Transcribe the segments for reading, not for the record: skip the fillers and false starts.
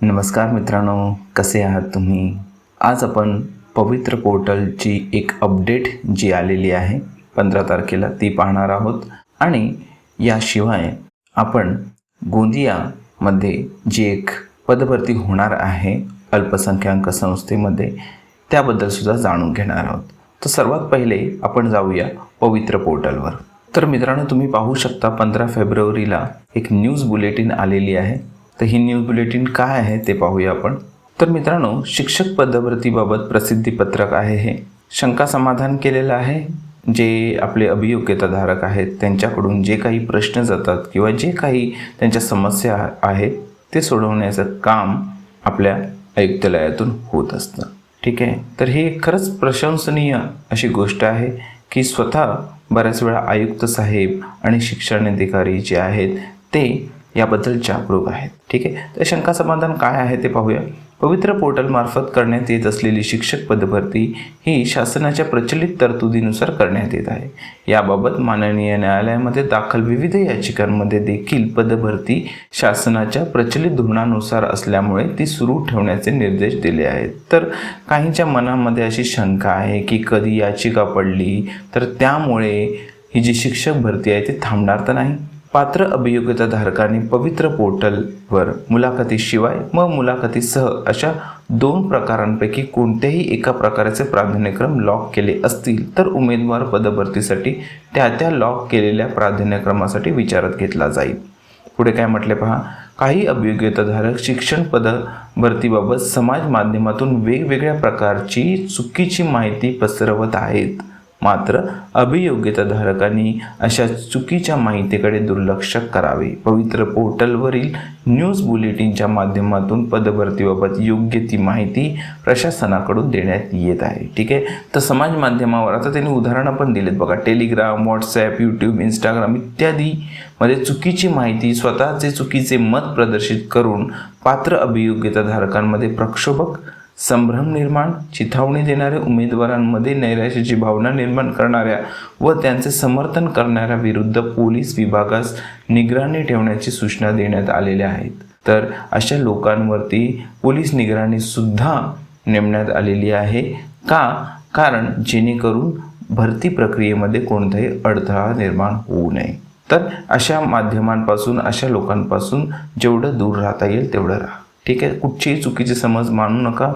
नमस्कार मित्रांनो, कसे आहात तुम्ही? आज आपण पवित्र पोर्टलची एक अपडेट जी आलेली आहे 15 तारखेला ती पाहणार आहोत. आणि याशिवाय आपण गोंदियामध्ये जी एक पदभरती होणार आहे अल्पसंख्याक संस्थेमध्ये त्याबद्दल सुद्धा जाणून घेणार आहोत. तर सर्वात पहिले आपण जाऊया पवित्र पोर्टलवर. तर मित्रांनो, तुम्ही पाहू शकता 15 फेब्रुवारीला एक न्यूज बुलेटिन आलेली आहे. तर ही न्यूज बुलेटिन काय आहे ते पाहूया आपण. तर मित्रांनो, शिक्षक पदभरतीबाबत प्रसिद्धीपत्रक आहे. हे शंका समाधान केलेलं आहे. जे आपले अभियोग्यताधारक आहेत त्यांच्याकडून जे काही प्रश्न जातात किंवा जे काही त्यांच्या समस्या आहेत ते सोडवण्याचं काम आपल्या आयुक्तालयातून होत असतं. ठीक आहे. तर हे खरंच प्रशंसनीय अशी गोष्ट आहे की स्वतः बऱ्याच वेळा आयुक्त साहेब आणि शिक्षण अधिकारी जे आहेत ते याबद्दल जागरूक आहेत. ठीक आहे. तर शंका समाधान काय आहे ते पाहूया. पवित्र पोर्टलमार्फत करण्यात येत असलेली शिक्षक पदभरती ही शासनाच्या प्रचलित तरतुदीनुसार करण्यात येत आहे. याबाबत माननीय न्यायालयामध्ये दाखल विविध याचिकांमध्ये देखील पदभरती शासनाच्या प्रचलित धोरणानुसार असल्यामुळे ती सुरू ठेवण्याचे निर्देश दिले आहेत. तर काहींच्या मनामध्ये अशी शंका आहे की कधी याचिका पडली तर त्यामुळे ही जी शिक्षक भरती आहे ती थांबणार तर नाही. पात्र अभियोग्यताधारकांनी पवित्र पोर्टलवर मुलाखतीशिवाय व मुलाखतीसह अशा 2 प्रकारांपैकी कोणत्याही एका प्रकाराचे प्राधान्यक्रम लॉक केले असतील तर उमेदवार पदभरतीसाठी त्या लॉक केलेल्या प्राधान्यक्रमासाठी विचारात घेतला जाईल. पुढे काय म्हटले पहा. काही अभियोग्यताधारक शिक्षण पदभरतीबाबत समाज माध्यमातून वेगवेगळ्या प्रकारची चुकीची माहिती पसरवत आहेत. मात्र अभियोग्यताधारकांनी अशा चुकीच्या माहितीकडे दुर्लक्ष करावे. पवित्र पोर्टलवरील न्यूज बुलेटिनच्या माध्यमातून पदभरतीबाबत योग्य ती माहिती प्रशासनाकडून देण्यात येत आहे. ठीक आहे. तर समाज माध्यमावर आता त्यांनी उदाहरणं पण दिलेत बघा. टेलिग्राम, व्हॉट्सॲप, यूट्यूब, इंस्टाग्राम इत्यादी मध्ये चुकीची माहिती, स्वतःचे चुकीचे मत प्रदर्शित करून पात्र अभियोग्यताधारकांमध्ये प्रक्षोभक संभ्रम निर्माण, चिथावणी देणाऱ्या उमेदवारांमध्ये नैराश्याची भावना निर्माण करणाऱ्या व त्यांचे समर्थन करणाऱ्या विरुद्ध पोलीस विभागास निगराणी ठेवण्याची सूचना देण्यात आलेल्या आहेत. तर अशा लोकांवरती पोलीस निगराणी सुद्धा नेमण्यात आलेली आहे. कारण जेणेकरून भरती प्रक्रियेमध्ये कोणताही अडथळा निर्माण होऊ नये. तर अशा माध्यमांपासून, अशा लोकांपासून जेवढं दूर राहता येईल तेवढं राहा. ठीक आहे. कुठचीही चुकीची समज मानू नका.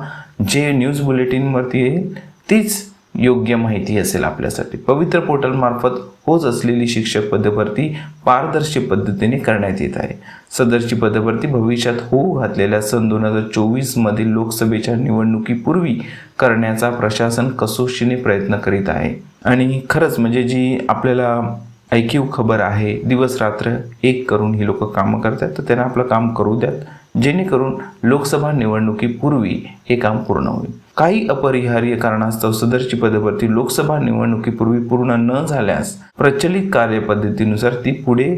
जे न्यूज बुलेटिनवरती येईल तीच योग्य माहिती असेल आपल्यासाठी. पवित्र पोर्टलमार्फत होत असलेली शिक्षक पदभरती पारदर्शी पद्धतीने करण्यात येत आहे. सदरची पदभरती भविष्यात होऊ घातलेल्या सन 2024 मधील लोकसभेच्या निवडणुकीपूर्वी करण्याचा प्रशासन कसोशीने प्रयत्न करीत आहे. आणि खरंच म्हणजे जी आपल्याला ऐकीव खबर आहे, दिवस रात्र एक करून ही लोक कामं करतात. तर त्यांना आपलं काम करू द्यात, जेणेकरून लोकसभा निवडणुकीपूर्वी हे काम पूर्ण होईल. काही अपरिहार्य कारणास्तव सदरची पदभरती लोकसभा निवडणुकीपूर्वी पूर्ण न झाल्यास प्रचलित कार्यपद्धतीनुसार ती पुढे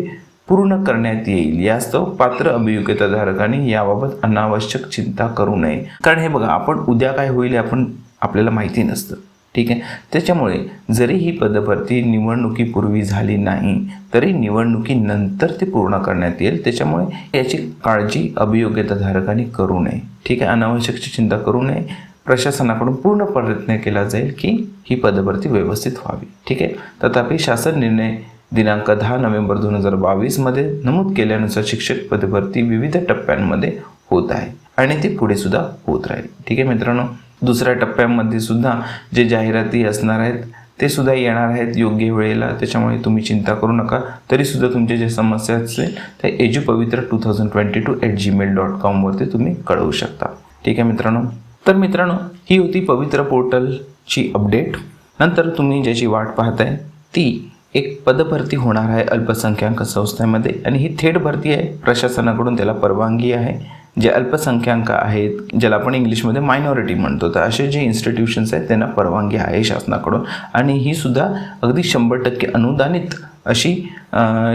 पूर्ण करण्यात येईल. यास्तव पात्र अभियोग्यताधारकांनी याबाबत अनावश्यक चिंता करू नये. कारण हे बघा, आपण उद्या काय होईल आपल्याला माहिती नसतं. ठीक आहे. त्याच्यामुळे जरी ही पदभरती निवडणुकीपूर्वी झाली नाही तरी निवडणुकीनंतर ती पूर्ण करण्यात येईल. त्याच्यामुळे याची काळजी अभियोग्यताधारकांनी करू नये. ठीक आहे. अनावश्यकची चिंता करू नये. प्रशासनाकडून पूर्ण प्रयत्न केला जाईल की ही पदभरती व्यवस्थित व्हावी. ठीक आहे. तथापि शासन निर्णय दिनांक 10 नोव्हेंबर 2022 मध्ये नमूद केल्यानुसार शिक्षक पदभरती विविध टप्प्यांमध्ये होत आहे आणि ती पुढे सुद्धा होत राहील. ठीक आहे मित्रांनो. दुसऱ्या टप्प्यामध्ये सुद्धा जे जाहिराती असणार आहेत ते सुद्धा येणार आहेत योग्य वेळेला. त्याच्यामुळे तुम्ही चिंता करू नका. तरीसुद्धा तुमचे जे समस्या असेल ते edupavitra2022@gmail.com वरती तुम्ही कळवू शकता. ठीक आहे मित्रांनो. तर मित्रांनो, ही होती पवित्र पोर्टलची अपडेट. नंतर तुम्ही ज्याची वाट पाहताय ती एक पदभरती होणार आहे अल्पसंख्याक संस्थेमध्ये आणि ही थेट भरती आहे. प्रशासनाकडून त्याला परवानगी आहे. जे अल्पसंख्याक आहेत, ज्याला आपण इंग्लिशमध्ये मायनॉरिटी म्हणतो, तर असे जे इन्स्टिट्यूशन्स आहेत त्यांना परवानगी आहे शासनाकडून. आणि ही सुद्धा अगदी 100% अनुदानित अशी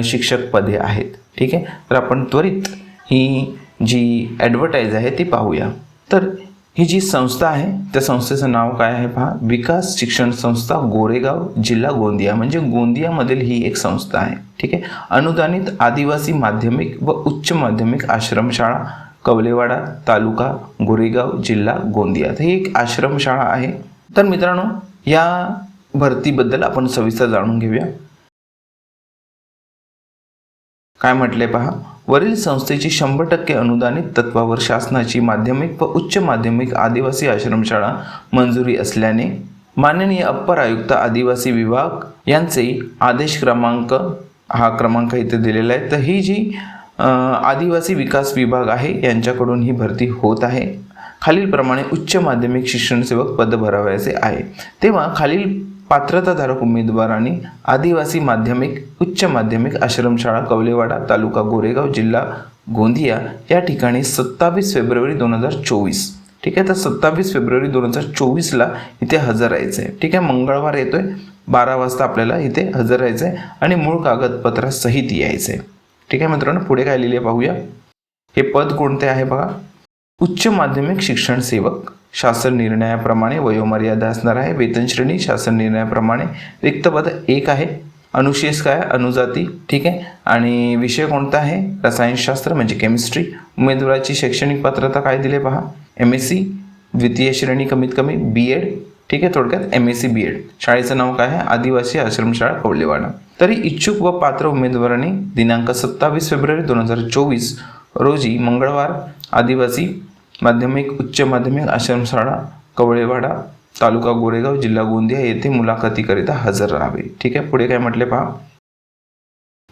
शिक्षक पदे आहेत. ठीक आहे. तर आपण त्वरित ही जी ॲडव्हर्टाईज आहे ती पाहूया. तर ही जी संस्था आहे त्या संस्थेचं नाव काय आहे पहा. विकास शिक्षण संस्था गोरेगाव, जिल्हा गोंदिया. म्हणजे गोंदियामधील ही एक संस्था आहे. ठीक आहे. अनुदानित आदिवासी माध्यमिक व उच्च माध्यमिक आश्रमशाळा कवलेवाडा, तालुका गोरेगाव, जिल्हा गोंदिया. तर ही एक आश्रमशाळा आहे. तर मित्रांनो, या भरतीबद्दल आपण सविस्तर जाणून घेऊया. काय म्हटले पहा, वरील संस्थेची 100% अनुदानित तत्वावर शासनाची माध्यमिक व उच्च माध्यमिक आदिवासी आश्रमशाळा मंजुरी असल्याने माननीय अप्पर आयुक्त आदिवासी विभाग यांचे आदेश क्रमांक, हा क्रमांक इथे दिलेला आहे. तर ही जी आदिवासी विकास विभाग आहे यांच्याकडून ही भरती होत आहे. खालीलप्रमाणे उच्च माध्यमिक शिक्षण सेवक पद भरावयाचे आहे. तेव्हा खालील पात्रताधारक उमेदवारांनी आदिवासी माध्यमिक, उच्च माध्यमिक आश्रमशाळा कवलेवाडा, तालुका गोरेगाव, जिल्हा गोंदिया या ठिकाणी 27 फेब्रुवारी 2024, ठीक आहे. तर 27 फेब्रुवारी 2024ला इथे हजर राहायचं आहे. ठीक आहे, मंगळवार येतोय, 12 वाजता आपल्याला इथे हजर राहायचं आहे आणि मूळ कागदपत्रासहित यायचं आहे. ठीक आहे मित्रांनो, पुढे काय लिहिले पाहूया. हे पद कोणते आहे बघा. उच्च माध्यमिक शिक्षण सेवक, शासन निर्णयाप्रमाणे वयोमर्यादा असणार आहे. वेतन श्रेणी शासन निर्णयाप्रमाणे. रिक्त पद 1 आहे. अनुशेष काय, अनुजाती. ठीक आहे. आणि विषय कोणता आहे, रसायनशास्त्र म्हणजे केमिस्ट्री. उमेदवाराची शैक्षणिक पात्रता काय दिले पहा, MSc, द्वितीय श्रेणी कमीत कमी, B.Ed. ठीक आहे, थोडक्यात MSc B.Ed. शाळेचं नाव काय आहे, आदिवासी आश्रमशाळा कवलेवाडा. तरी इच्छुक व पात्र उमेदवारांनी दिनांक 27 फेब्रुवारी 2024 रोजी मंगळवार आदिवासी माध्यमिक, उच्च माध्यमिक आश्रमशाळा कवळेवाडा, तालुका गोरेगाव, जिल्हा गोंदिया येथे मुलाखतीकरिता हजर राहावे. ठीक आहे, पुढे काय म्हटले पहा.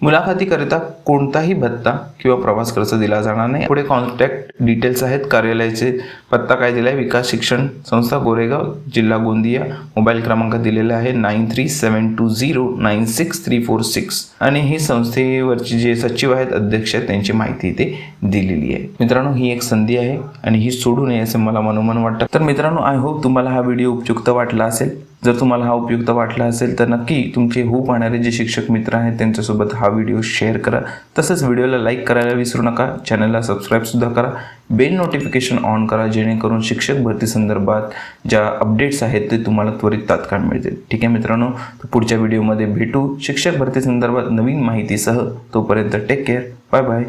मुलाखतीकरिता कोणताही भत्ता किंवा प्रवास खर्च दिला जाणार नाही. पुढे कॉन्टॅक्ट डिटेल्स आहेत. कार्यालयाचे पत्ता काय दिला आहे, विकास शिक्षण संस्था गोरेगाव, जिल्हा गोंदिया. मोबाईल क्रमांक दिलेला आहे 9372096346 आणि ही संस्थेवरची जे सचिव आहेत, अध्यक्ष आहेत, त्यांची माहिती इथे दिलेली आहे. मित्रांनो, ही एक संधी आहे आणि ही सोडू नये असं मला मनोमन वाटतं. तर मित्रांनो, आय होप तुम्हाला हा व्हिडिओ उपयुक्त वाटला असेल. जर तुम्हाला हा उपयुक्त वाटला असेल तर नक्की तुमचे होऊ पाहणारे जे शिक्षक मित्र आहेत त्यांच्यासोबत हा व्हिडिओ शेअर करा. तसंच व्हिडिओला लाईक करायला विसरू नका. चॅनलला सबस्क्राईबसुद्धा करा. बेल नोटिफिकेशन ऑन करा, जेणेकरून शिक्षक भरती संदर्भात ज्या अपडेट्स आहेत ते तुम्हाला त्वरित तात्काळ मिळतील. ठीक आहे मित्रांनो, पुढच्या व्हिडिओमध्ये भेटू शिक्षक भरती संदर्भात नवीन माहितीसह. तोपर्यंत टेक केअर, बाय बाय.